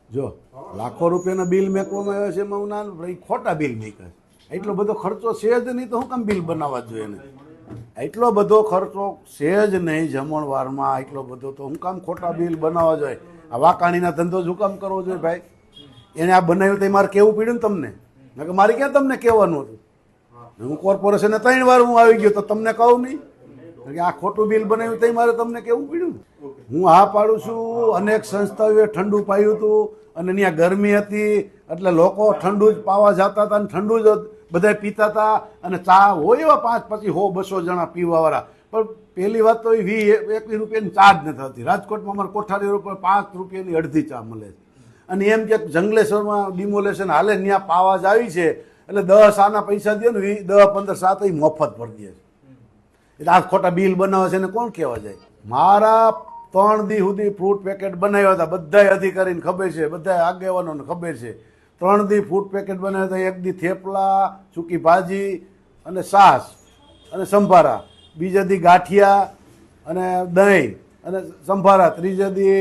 જો લાખો રૂપિયાના બિલ મેકવામાં આવ્યા છે એમાં હું ના ખોટા બિલ મેક્યા. એટલો બધો ખર્ચો છે જ નહીં તો હું કામ બિલ બનાવવા જોઈએ એને? એટલો બધો ખર્ચો છે જ નહીં જમણવારમાં, એટલો બધો તો હું કામ ખોટા બિલ બનાવવા જોઈએ? આ વાકાણીના ધંધો જ હું કામ કરવો જોઈએ ભાઈ? એને આ બનાવ્યું તો મારે કેવું પડ્યું ને તમને? કે મારે ક્યાં તમને કહેવાનું હતું? હું કોર્પોરેશને 3 વાર હું આવી ગયો તો તમને કહું નહીં કે આ ખોટું બિલ બનાવ્યું તો મારે તમને કેવું પડ્યું? હું હા પાડું છું. અનેક સંસ્થાઓએ ઠંડુ પાયું હતું અને ત્યાં ગરમી હતી એટલે લોકો ઠંડુ જ પાવા જતા હતા અને ઠંડુ જ બધા પીતા હતા અને ચા હોય એવા 5, 25, 100, 200 જણા પીવાવાળા. પણ પહેલી વાત તો 20-21 રૂપિયાની ચા જ નથી થતી. રાજકોટમાં અમારે કોઠારી ઉપર 5 રૂપિયાની અડધી ચા મળે છે. અને એમ કે જંગલેશ્વરમાં ડિમોલેશન હાલે ત્યાં પાવા જ આવી છે એટલે 10 આના પૈસા દે ને 10, 15, 7 મફત ભરી દે છે. એટલે આ ખોટા બિલ બનાવે છે ને કોણ કહેવા જાય? મારા 3 દી સુધી ફ્રૂટ પેકેટ બનાવ્યા હતા, બધા અધિકારીને ખબર છે, બધા આગેવાનોને ખબર છે. 3 દી ફ્રૂટ પેકેટ બનાવ્યા હતા. 1 દી થેપલા, સૂકી ભાજી અને છાશ અને સંભારા, બીજા દી ગાંઠિયા અને દહીં અને સંભારા, ત્રીજા દી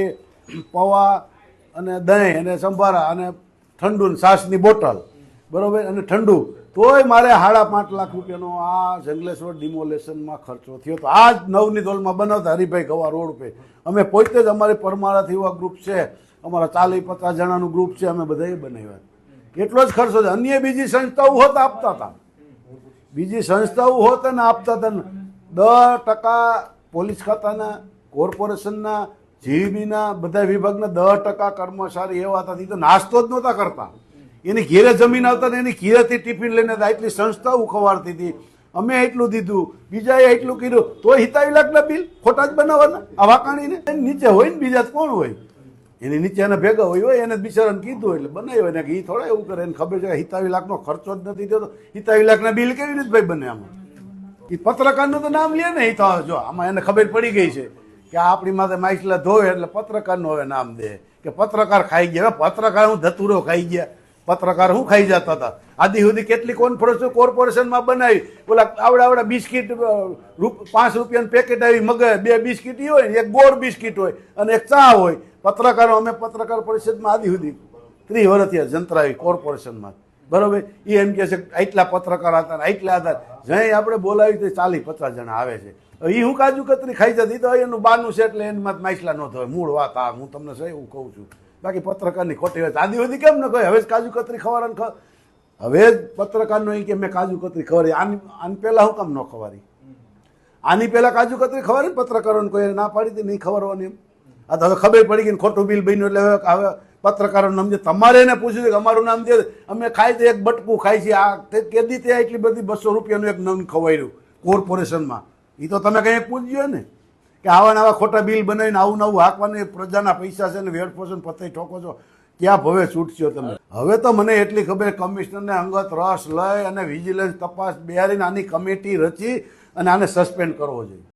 પૌવા અને દહીં અને સંભારા અને ઠંડુ ને છાશની બોટલ, બરાબર, અને ઠંડુ. તોય મારે 5.5 લાખ રૂપિયાનો આ જંગલેશ્વર ડિમોલેશનમાં ખર્ચો થયો હતો. આ જ નવની દોલમાં બનાવતા હરિભાઈ ગવા રોડ પે. અમે પોતે જ અમારી પરમારાથી એવા ગ્રુપ છે, અમારા 40-50 જણાનું ગ્રુપ છે, અમે બધાએ બનાવ્યા. એટલો જ ખર્ચો છે. અન્ય બીજી સંસ્થાઓ હોત આપતા હતા, બીજી સંસ્થાઓ હોત ને આપતા હતા. 10% પોલીસ ખાતાના, કોર્પોરેશનના, જીબીના બધા વિભાગના 10% કર્મચારી એવા હતા એ તો નાસ્તો જ નહોતા કરતા. એની ઘેરે જમીન આવતા ને એની ઘેરેથી ટિફિન લઈને એટલી સંસ્થાઓ ખવાડતી હતી. અમે એટલું દીધું, બીજાએ એટલું કર્યું, તો 27 લાખના બિલ ખોટા જ બનાવવાના આ વાકાણીને? નીચે હોય ને બીજા કોણ હોય? એની નીચે એને ભેગા હોય એને બિચારાને કીધું એટલે બનાવ્યો ને. એ થોડા એવું કરે, એને ખબર છે 27 લાખનો ખર્ચો જ નથી થયો તો 27 લાખના બિલ કેવી રીતે ભાઈ બને? આમાં એ પત્રકારનું તો નામ લે ને. એ તો જો આમાં એને ખબર પડી ગઈ છે કે આપણી માથે માછલા ધોવે એટલે પત્રકારનું હવે નામ દે કે પત્રકાર ખાઈ ગયા. પત્રકાર હું ધતુરો ખાઈ ગયા? પત્રકાર શું ખાઈ જતા હતા? આદિ સુધી કેટલી કોન્ફરન્સ કોર્પોરેશનમાં બનાવી. ઓલા આવડા બિસ્કીટ 5 રૂપિયાનું પેકેટ આવી મગે, 2 બિસ્કીટ હોય ને 1 ગોળ બિસ્કીટ હોય અને 1 ચા હોય. પત્રકારો અમે પત્રકાર પરિષદમાં આદિ સુધી 30 વર્ષથી જંત્રાવી કોર્પોરેશનમાં, બરોબર. એ એમ કહે છે આટલા પત્રકાર હતા ને આટલા હતા. જ્યાં આપણે બોલાવી તો 40-50 જણા આવે છે. એ હું કાજુ કતરી ખાઈ જતી તો એનું બાનું છે એટલે એમાં માછલા ન થવાય. મૂળ વાત આ હું તમને સહી એવું કહું છું. બાકી પત્રકારની ખોટી વાત આદિ સુધી કેમ ન કહે? હવે જ કાજુ કતરી ખવાના, હવે જ પત્રકારનો એ કે મેં કાજુ કતરી ખવારી. આની પહેલાં હું કામ ન ખવારી? આની પહેલાં કાજુ કતરી ખવારી પત્રકારોને કોઈ ના પાડી હતી નહીં ખવારવાની? એમ આ તો હવે ખબર પડી ગઈ ખોટું બિલ બન્યું એટલે હવે પત્રકારોનું નામ છે. તમારે એને પૂછ્યું કે અમારું નામ દે, અમે ખાઈ તો 1 બટકું ખાઈ છીએ. આ કેદી ત્યાં એટલી બધી 200 રૂપિયાનું એક નંગ ખવાયું કોર્પોરેશનમાં? એ તો તમે કંઈ પૂછજો ને કે આવા આવા ખોટા બિલ બનાવીને આવું નવું હાંકવાની પ્રજાના પૈસા છે ને વેડફોશન પતે ઠોકો છો. ક્યાં ભવે છૂટશો તમે? હવે તો મને એટલી ખબર, કમિશનરને અંગત રસ લઈ અને વિજિલન્સ તપાસ બેહારીને આની કમિટી રચી અને આને સસ્પેન્ડ કરવો જોઈએ.